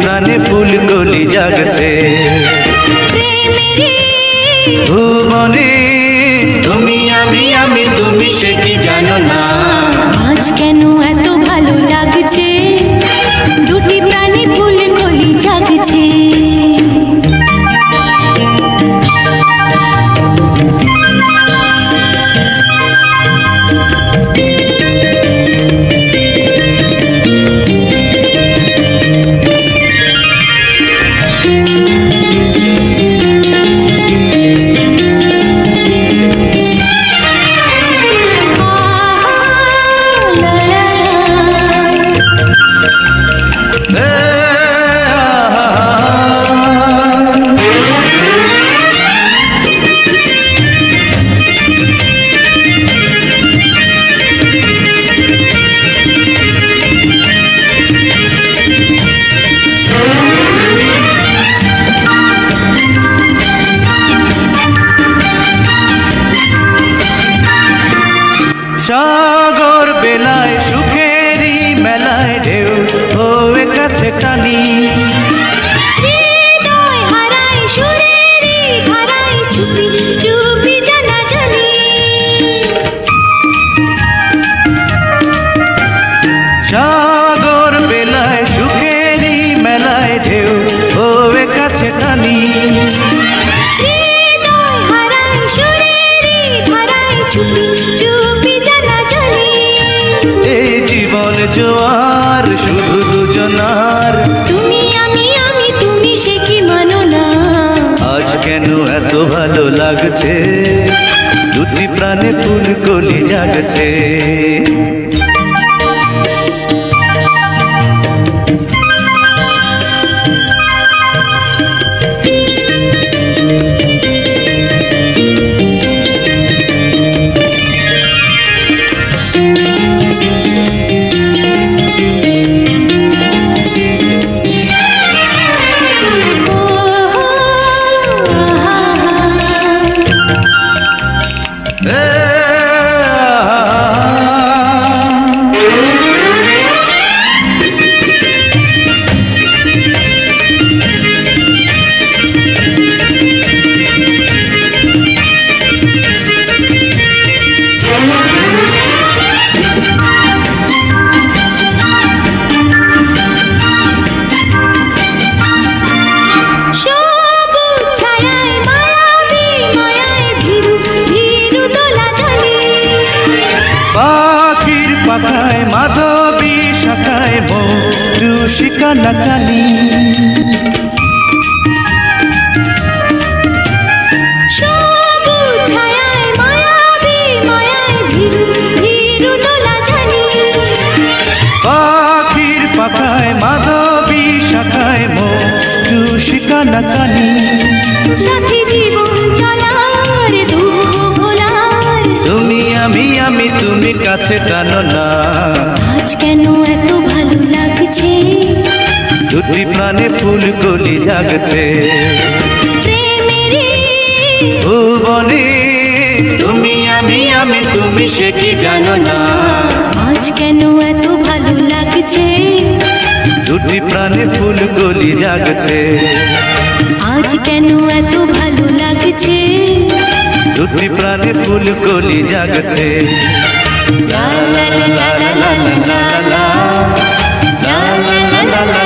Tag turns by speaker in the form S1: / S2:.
S1: প্রাণে ফুলকলি জাগছে ভুবনে তুমি আমি তুমি সে কি জানো না
S2: আজ কেন এত ভালো লাগছে দুটি প্রাণে ফুলকলি জাগছে
S1: সাগর বেলায় সুখেরই মেলায় ঢেউ হয়ে কাছে টানি
S2: হৃদয় হারায় সুরেরই ধারায় চুপি চুপি জানা জানি
S1: সাগর বেলায় সুখেরই মেলায় ঢেউ হয়ে কাছে টানি
S2: হৃদয় হারায় সুরেরই ধারায় চুপি চুপি জানা জানি
S1: এই জীবন জোয়ার শুধু দুজনার
S2: তুমি আমি তুমি সে কি মানো না
S1: আজ কেন এত ভালো লাগছে দুটি প্রাণে ফুলকলি জাগছে পাখির পাখায় মাধবী শাখায় মোটু শিকানা কানি পাখির পাখায় মাধবী শাখায় মোটু শিকানা কানি
S2: সাথী জীবন চলার দুঃখ ভোলার
S1: তুমি আমি তুমি কাছে টানো না
S2: আজ কেন এত ভালো লাগছে
S1: দুটি প্রাণে ফুলকলি জাগছে
S2: প্রেমেরই
S1: ভুবনে তুমি আমি তুমি সে কি জানো না
S2: আজ কেন এত ভালো লাগছে
S1: দুটি প্রাণে ফুলকলি জাগছে
S2: আজ কেন এত ভালো লাগছে
S1: দুটি প্রাণে ফুলকলি জাগছে লা লা লা লা লা লা লা লা লা লা লা লা লা